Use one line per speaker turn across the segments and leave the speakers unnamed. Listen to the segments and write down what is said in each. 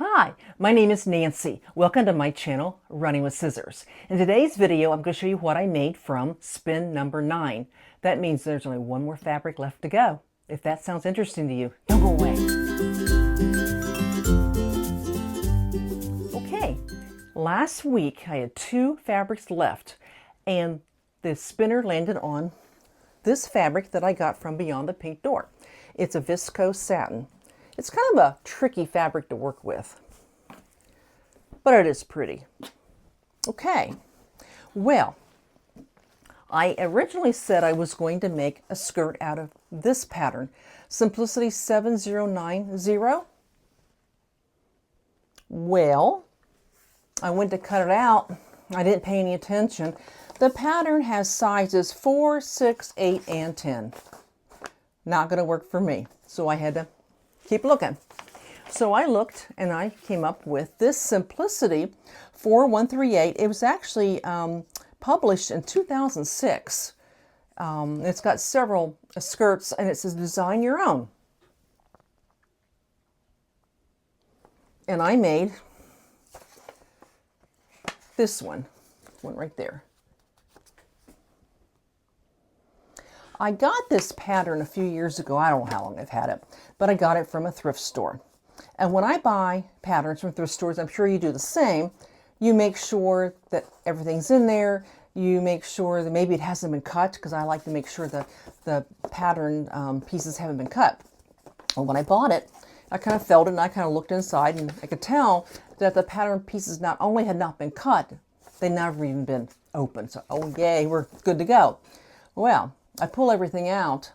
Hi, my name is Nancy. Welcome to my channel, Running with Scissors. In today's video, I'm going to show you what I made from spin number 9. That means there's only one more fabric left to go. If that sounds interesting to you, don't go away. Okay, last week I had 2 fabrics left, and the spinner landed on this fabric that I got from Beyond the Pink Door. It's a viscose satin. It's kind of a tricky fabric to work with, but it is pretty. Okay, well, I originally said I was going to make a skirt out of this pattern, Simplicity 7090. Well, I went to cut it out. I didn't pay any attention. The pattern has sizes 4, 6, 8, and 10. Not going to work for me, so I had to keep looking. So I looked and I came up with this Simplicity 4138. It was actually published in 2006. It's got several skirts and it says design your own. And I made this one right there. I got this pattern a few years ago. I don't know how long I've had it, but I got it from a thrift store. And when I buy patterns from thrift stores, I'm sure you do the same. You make sure that everything's in there. You make sure that maybe it hasn't been cut, because I like to make sure that the pattern pieces haven't been cut. Well, when I bought it, I kind of felt it and I kind of looked inside and I could tell that the pattern pieces not only had not been cut, they never even been opened. So, oh yay, we're good to go. Well, I pull everything out,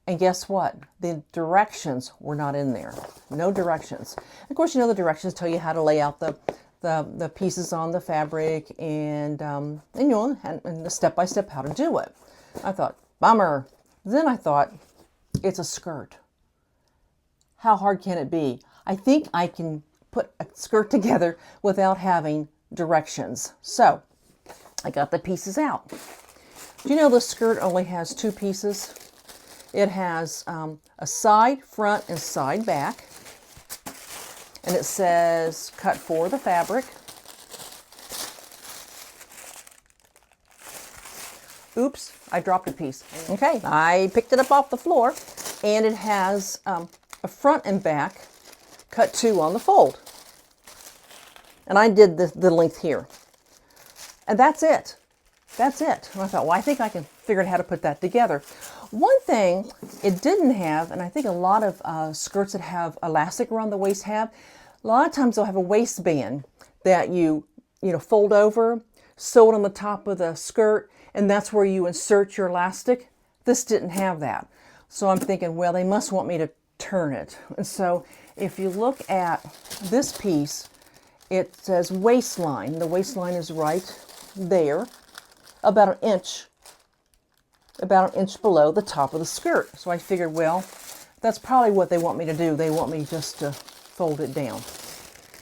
and guess what? The directions were not in there. No directions. Of course, you know the directions tell you how to lay out the pieces on the fabric and the step-by-step how to do it. I thought, bummer. Then I thought, it's a skirt. How hard can it be? I think I can put a skirt together without having directions. So I got the pieces out. Do you know the skirt only has 2 pieces? It has a side front and side back. And it says cut for the fabric. Oops, I dropped a piece. Okay, I picked it up off the floor, and it has a front and back cut 2 on the fold. And I did the length here. And that's it. That's it. And I thought, well, I think I can figure out how to put that together. One thing it didn't have, and I think a lot of skirts that have elastic around the waist have, a lot of times they'll have a waistband that you fold over, sew it on the top of the skirt, and that's where you insert your elastic. This didn't have that. So I'm thinking, well, they must want me to turn it. And so if you look at this piece, it says waistline. The waistline is right there, about an inch below the top of the skirt. So I figured, well, that's probably what they want me to do. They want me just to fold it down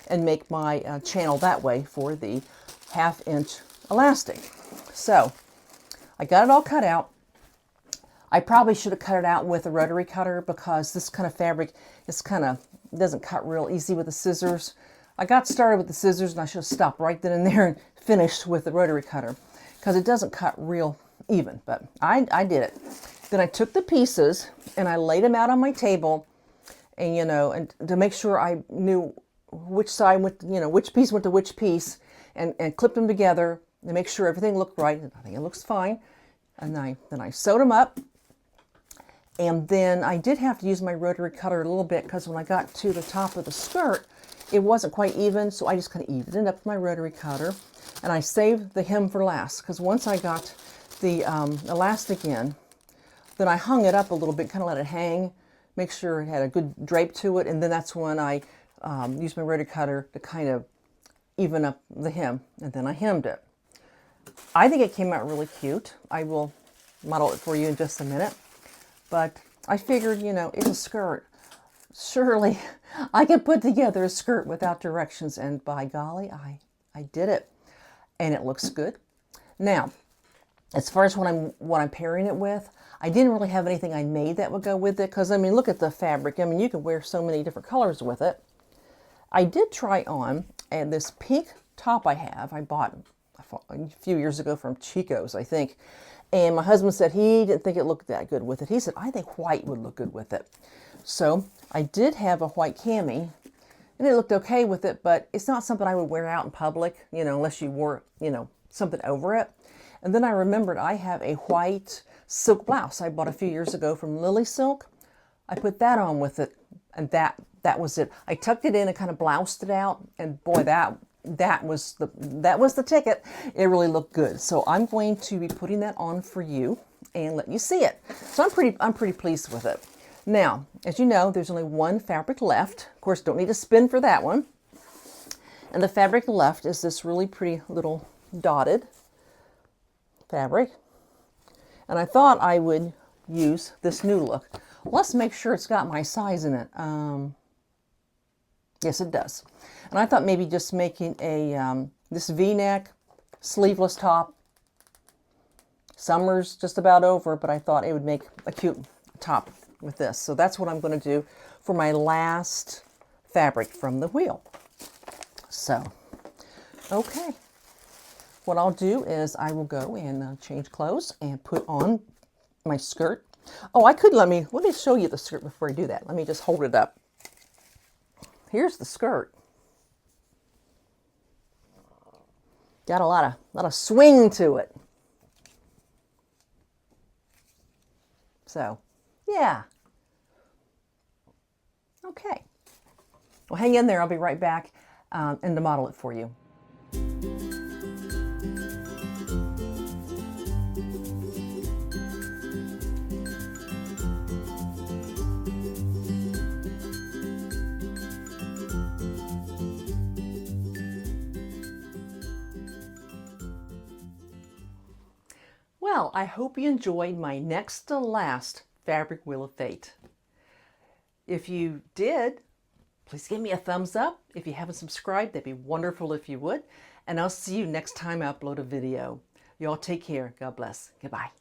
and make my channel that way for the 1/2 inch elastic. So I got it all cut out. I probably should have cut it out with a rotary cutter, because this kind of fabric is doesn't cut real easy with the scissors. I got started with the scissors and I should have stopped right then and there and finished with the rotary cutter, because it doesn't cut real even, but I did it. Then I took the pieces and I laid them out on my table, and and to make sure I knew which side went, which piece went to which piece, and clipped them together to make sure everything looked right. I think it looks fine. And then I sewed them up, and then I did have to use my rotary cutter a little bit, because when I got to the top of the skirt, it wasn't quite even, so I just kind of evened it up with my rotary cutter. And I saved the hem for last, because once I got the elastic in, then I hung it up a little bit, kind of let it hang, make sure it had a good drape to it, and then that's when I used my rotary cutter to kind of even up the hem, and then I hemmed it. I think it came out really cute. I will model it for you in just a minute, but I figured, it's a skirt. Surely I could put together a skirt without directions, and by golly, I did it. And it looks good. Now, as far as what I'm pairing it with, I didn't really have anything I made that would go with it, because, I mean, look at the fabric. I mean, you can wear so many different colors with it. I did try on, and this pink top I bought a few years ago from Chico's, I think. And my husband said he didn't think it looked that good with it. He said, I think white would look good with it. So I did have a white cami, and it looked okay with it, but it's not something I would wear out in public, you know, unless you wore, you know, something over it. And then I remembered I have a white silk blouse I bought a few years ago from Lily Silk. I put that on with it, and that was it. I tucked it in and kind of bloused it out, and boy, that was the ticket. It really looked good. So I'm going to be putting that on for you and let you see it. So I'm pretty pleased with it. Now, as you know, there's only one fabric left. Of course, don't need to spin for that one. And the fabric left is this really pretty little dotted fabric. And I thought I would use this new look. Let's make sure it's got my size in it. Yes, it does. And I thought maybe just making a this V-neck sleeveless top. Summer's just about over, but I thought it would make a cute top with this. So that's what I'm going to do for my last fabric from the wheel. So, okay. What I'll do is I will go and change clothes and put on my skirt. Oh, let me show you the skirt before I do that. Let me just hold it up. Here's the skirt. Got a lot of swing to it. So, yeah. Okay. Well, hang in there. I'll be right back and to model it for you. Well, I hope you enjoyed my next to last fabric wheel of fate. If you did, please give me a thumbs up. If you haven't subscribed, that'd be wonderful if you would. And I'll see you next time I upload a video. Y'all take care. God bless. Goodbye.